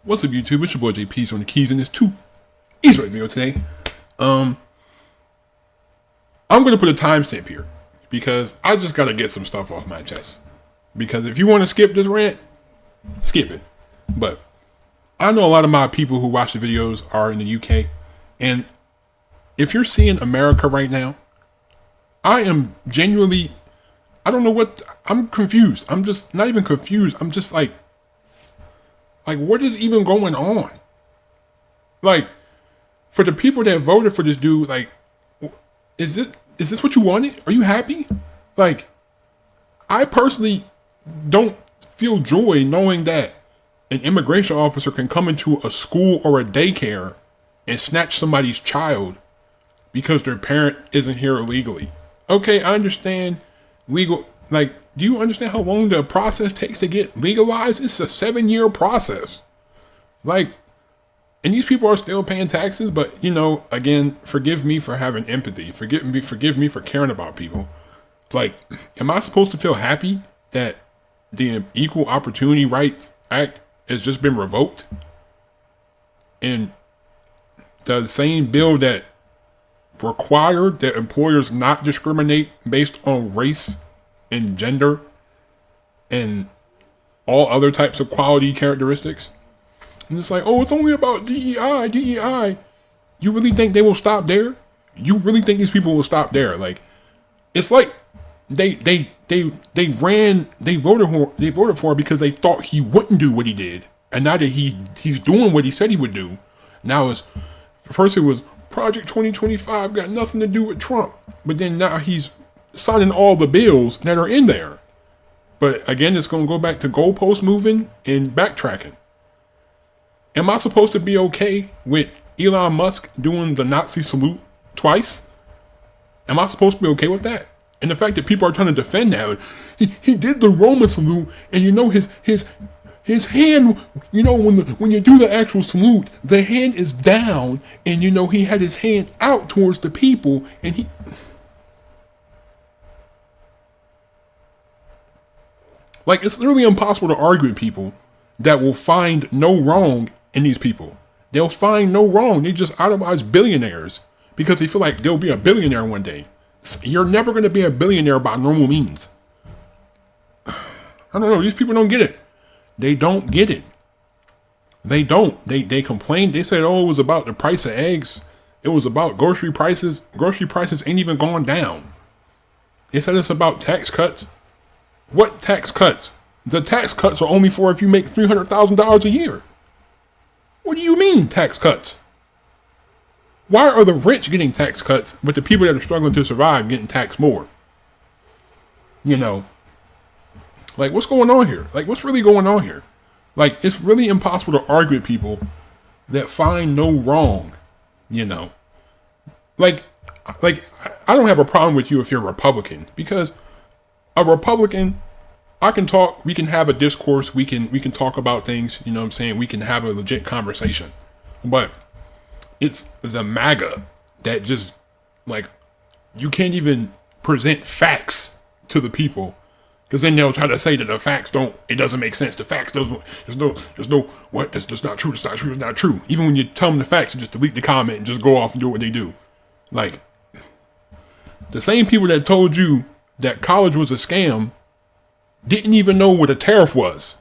What's up, YouTube? It's your boy JP's on the keys in this 2 Easter egg video today. I'm gonna put a timestamp here because I just gotta get some stuff off my chest. Because if you want to skip this rant, skip it. But I know a lot of my people who watch the videos are in the UK, and if you're seeing America right now, I am genuinely, I don't know what, I'm confused. I'm just not even confused. I'm just like what is even going on? Like, for the people that voted for this dude, like, is this what you wanted? Are you happy? Like, I personally don't feel joy knowing that an immigration officer can come into a school or a daycare and snatch somebody's child because their parent isn't here illegally. Okay, I understand legal, like, do you understand how long the process takes to get legalized? It's a 7-year process. Like, and these people are still paying taxes, but, you know, again, forgive me for having empathy. Forgive me for caring about people. Like, am I supposed to feel happy that the Equal Opportunity Rights Act has just been revoked? And the same bill that required that employers not discriminate based on race and gender and all other types of quality characteristics. And it's like, oh, it's only about DEI. You really think they will stop there? You really think these people will stop there? Like, it's like they voted for because they thought he wouldn't do what he did. And now that he's doing what he said he would do, now it's, first it was Project 2025 got nothing to do with Trump. But then now he's signing all the bills that are in there. But again, it's going to go back to goalpost moving and backtracking. Am I supposed to be okay with Elon Musk doing the Nazi salute twice? Am I supposed to be okay with that? And the fact that people are trying to defend that, like, he did the Roman salute, and you know his hand, you know, when you do the actual salute, the hand is down, and you know he had his hand out towards the people, and he. Like, it's literally impossible to argue with people that will find no wrong in these people. They'll find no wrong. They just idolize billionaires because they feel like they'll be a billionaire one day. You're never going to be a billionaire by normal means. I don't know. These people don't get it. They don't get it. They don't. They complained. They said, oh, it was about the price of eggs. It was about grocery prices. Grocery prices ain't even gone down. They said it's about tax cuts. What tax cuts? The tax cuts are only for if you make $300,000 a year. What do you mean tax cuts? Why are the rich getting tax cuts, but the people that are struggling to survive getting taxed more? You know, like, what's going on here? Like, what's really going on here? Like, it's really impossible to argue with people that find no wrong, you know. Like I don't have a problem with you if you're a Republican, because a Republican, I can talk, we can have a discourse, we can talk about things, you know what I'm saying? We can have a legit conversation. But it's the MAGA that just, like, you can't even present facts to the people, because then they'll try to say that the facts it doesn't make sense. The facts there's no, what, that's not true, it's not true. Even when you tell them the facts, you just delete the comment and just go off and do what they do. Like, the same people that told you that college was a scam didn't even know what a tariff was.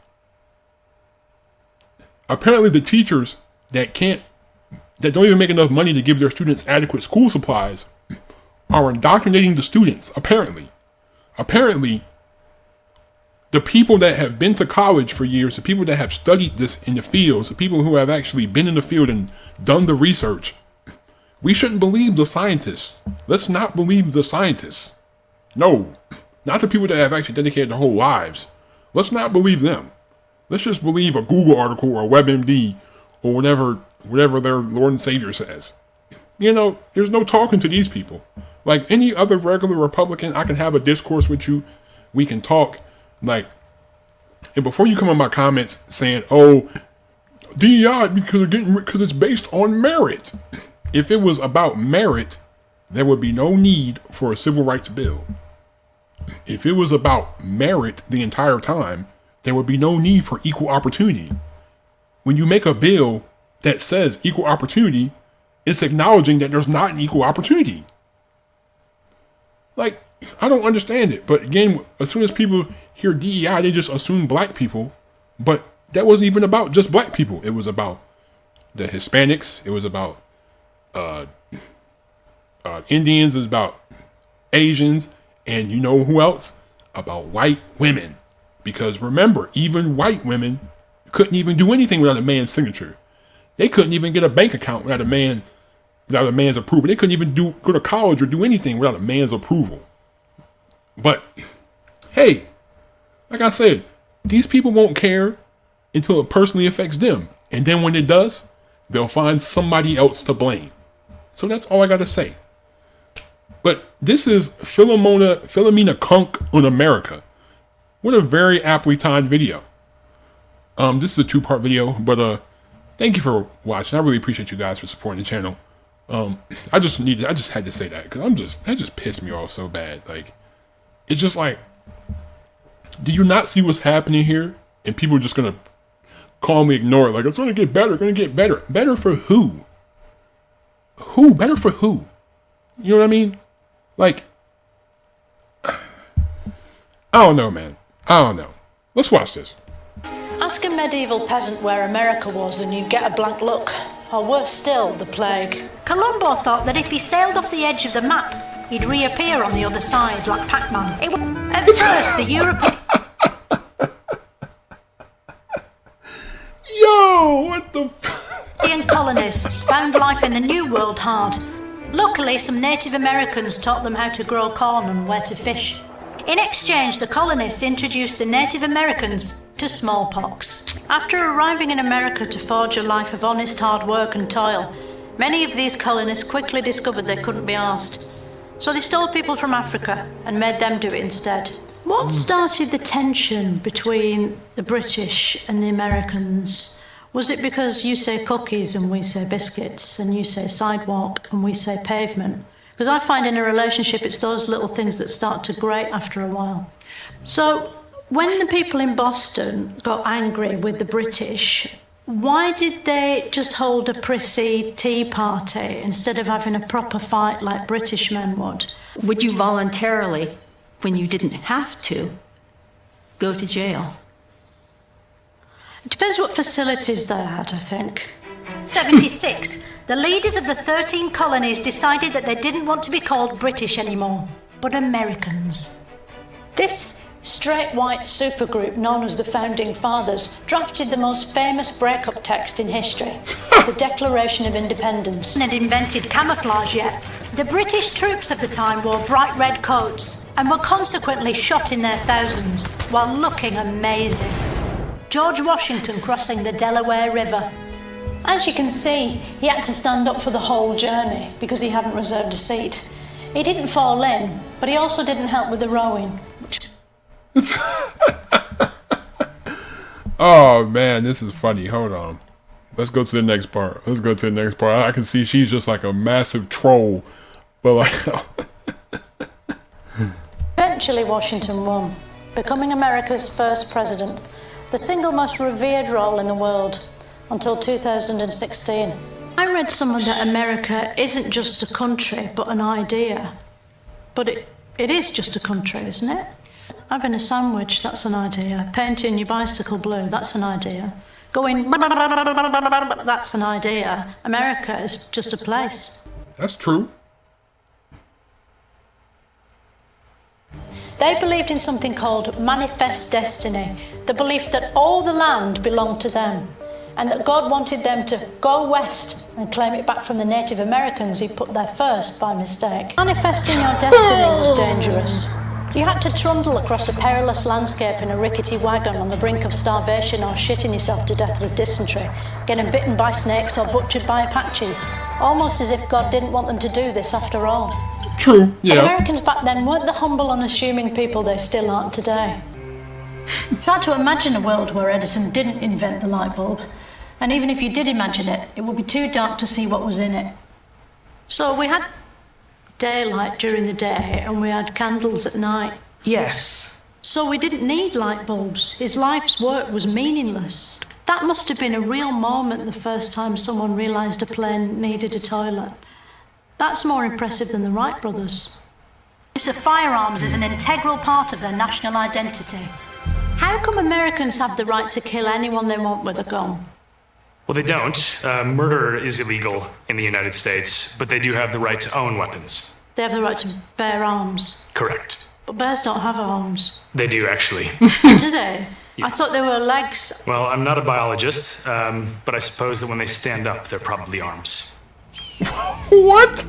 Apparently the teachers that don't even make enough money to give their students adequate school supplies are indoctrinating the students, apparently. Apparently, the people that have been to college for years, the people that have studied this in the fields, the people who have actually been in the field and done the research, we shouldn't believe the scientists. Let's not believe the scientists. No, not the people that have actually dedicated their whole lives. Let's not believe them. Let's just believe a Google article or a WebMD or whatever their Lord and Savior says. You know, there's no talking to these people. Like any other regular Republican, I can have a discourse with you. We can talk. Like, and before you come in my comments saying, oh, DEI because it's based on merit. If it was about merit, there would be no need for a civil rights bill. If it was about merit the entire time, there would be no need for equal opportunity. when you make a bill that says equal opportunity, it's acknowledging that there's not an equal opportunity. Like, I don't understand it. But again, as soon as people hear DEI, they just assume black people. But that wasn't even about just black people. It was about the Hispanics. It was about Indians. It was about Asians. And you know who else? About white women. Because remember, even white women couldn't even do anything without a man's signature. They couldn't even get a bank account without a man's approval. They couldn't even go to college or do anything without a man's approval. But hey, like I said, these people won't care until it personally affects them. And then when it does, they'll find somebody else to blame. So that's all I got to say. But this is Philomena Cunk on America. What a very aptly timed video. This is a 2-part video, but thank you for watching. I really appreciate you guys for supporting the channel. I just had to say that because that just pissed me off so bad. Like, it's just like, do you not see what's happening here? And people are just gonna calmly ignore it. Like, it's gonna get better, Better for who? Better for who? You know what I mean? Like, I don't know, man. I don't know. Let's watch this. Ask a medieval peasant where America was and you'd get a blank look. Or worse still, the plague. Columbo thought that if he sailed off the edge of the map, he'd reappear on the other side like Pac-Man. At first, the European What the colonists found life in the New World hard. Luckily, some Native Americans taught them how to grow corn and where to fish. In exchange, the colonists introduced the Native Americans to smallpox. After arriving in America to forge a life of honest hard work and toil, many of these colonists quickly discovered they couldn't be arsed. So they stole people from Africa and made them do it instead. What started the tension between the British and the Americans? Was it because you say cookies and we say biscuits, and you say sidewalk and we say pavement? Because I find in a relationship it's those little things that start to grate after a while. So when the people in Boston got angry with the British, why did they just hold a prissy tea party instead of having a proper fight like British men would? Would you voluntarily, when you didn't have to, go to jail? It depends what facilities they had, I think. 76. The leaders of the 13 colonies decided that they didn't want to be called British anymore, but Americans. This straight white supergroup known as the Founding Fathers drafted the most famous breakup text in history, the Declaration of Independence. Had invented camouflage yet. The British troops of the time wore bright red coats and were consequently shot in their thousands while looking amazing. George Washington crossing the Delaware River. As you can see, he had to stand up for the whole journey because he hadn't reserved a seat. He didn't fall in, but he also didn't help with the rowing. Oh man, this is funny. Hold on. Let's go to the next part. I can see she's just like a massive troll. But like Eventually Washington won, becoming America's first president, the single most revered role in the world, until 2016. I read somewhere that America isn't just a country, but an idea. But it is just a country, isn't it? Having a sandwich, that's an idea. Painting your bicycle blue, that's an idea. Going, that's an idea. America is just a place. That's true. They believed in something called manifest destiny, the belief that all the land belonged to them, and that God wanted them to go west and claim it back from the Native Americans he put there first by mistake. Manifesting your destiny was dangerous. You had to trundle across a perilous landscape in a rickety wagon on the brink of starvation or shitting yourself to death with dysentery, getting bitten by snakes or butchered by Apaches, almost as if God didn't want them to do this after all. True, yeah. But Americans back then weren't the humble, unassuming people they still aren't today. It's hard to imagine a world where Edison didn't invent the light bulb. And even if you did imagine it, it would be too dark to see what was in it. So we had daylight during the day and we had candles at night. Yes. So we didn't need light bulbs. His life's work was meaningless. That must have been a real moment the first time someone realised a plane needed a toilet. That's more impressive than the Wright brothers. Use of firearms is an integral part of their national identity. How come Americans have the right to kill anyone they want with a gun? Well, they don't. Murder is illegal in the United States, but they do have the right to own weapons. They have the right to bear arms. Correct. But bears don't have arms. They do, actually. Do they? Yes. I thought they were legs. Well, I'm not a biologist, but I suppose that when they stand up, they're probably arms. What?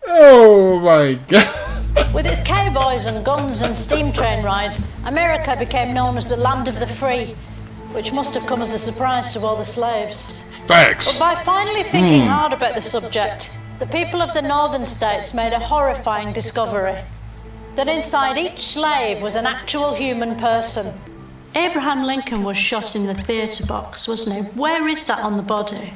Oh my god. With its cowboys and guns and steam train rides, America became known as the land of the free, which must have come as a surprise to all the slaves. Facts. But by finally thinking hard about the subject, the people of the northern states made a horrifying discovery. That inside each slave was an actual human person. Abraham Lincoln was shot in the theatre box, wasn't he? Where is that on the body?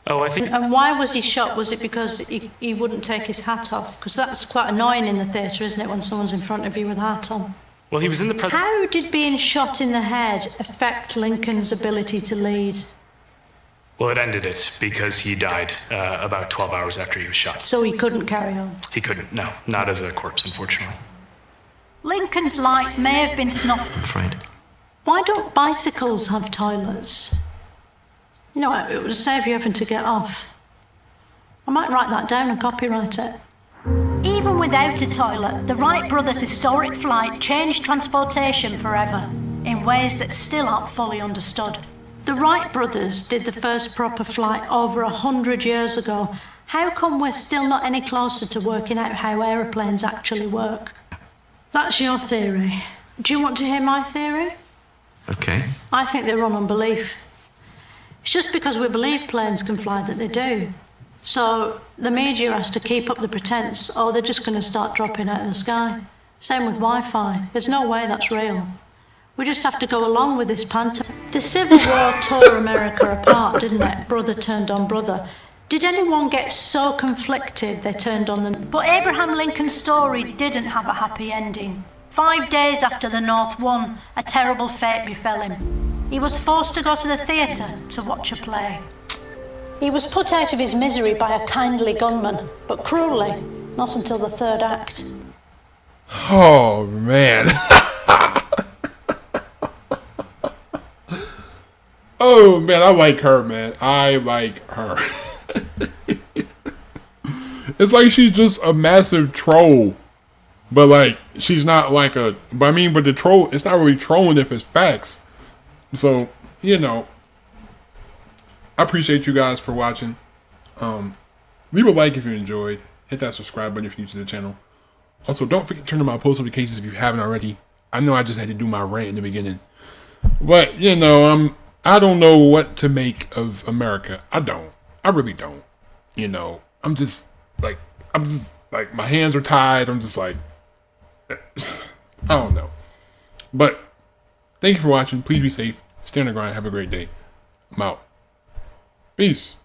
Oh, I think... And why was he shot? Was it because he wouldn't take his hat off? Because that's quite annoying in the theatre, isn't it, when someone's in front of you with a hat on? Well, he was in the... How did being shot in the head affect Lincoln's ability to lead? Well, it ended it because he died about 12 hours after he was shot. So he couldn't carry on? He couldn't, no. Not as a corpse, unfortunately. Lincoln's light may have been snuffed. I'm afraid. Why don't bicycles have toilets? You know, it would save you having to get off. I might write that down and copyright it. Even without a toilet, the Wright brothers' historic flight changed transportation forever, in ways that still aren't fully understood. The Wright brothers did the first proper flight over 100 years ago. How come we're still not any closer to working out how aeroplanes actually work? That's your theory. Do you want to hear my theory? Okay. I think they run on belief. It's just because we believe planes can fly that they do. So the media has to keep up the pretense, oh, they're just going to start dropping out of the sky. Same with Wi-Fi. There's no way that's real. We just have to go along with this pantomime. The Civil War tore America apart, didn't it? Brother turned on brother. Did anyone get so conflicted they turned on them? But Abraham Lincoln's story didn't have a happy ending. 5 days after the North won, a terrible fate befell him. He was forced to go to the theatre to watch a play. He was put out of his misery by a kindly gunman, but cruelly, not until the third act. Oh man. Oh man, I like her, man. I like her. It's like she's just a massive troll. But like, she's not like a... But I mean, but the troll, it's not really trolling if it's facts. So, you know. I appreciate you guys for watching. Leave a like if you enjoyed. Hit that subscribe button if you're new to the channel. Also, don't forget to turn on my post notifications if you haven't already. I know I just had to do my rant in the beginning. But, you know, I don't know what to make of America. I don't. I really don't. You know, I'm just like, my hands are tied. I'm just like, I don't know. But thank you for watching. Please be safe. Stay on the grind. Have a great day. I'm out. Peace.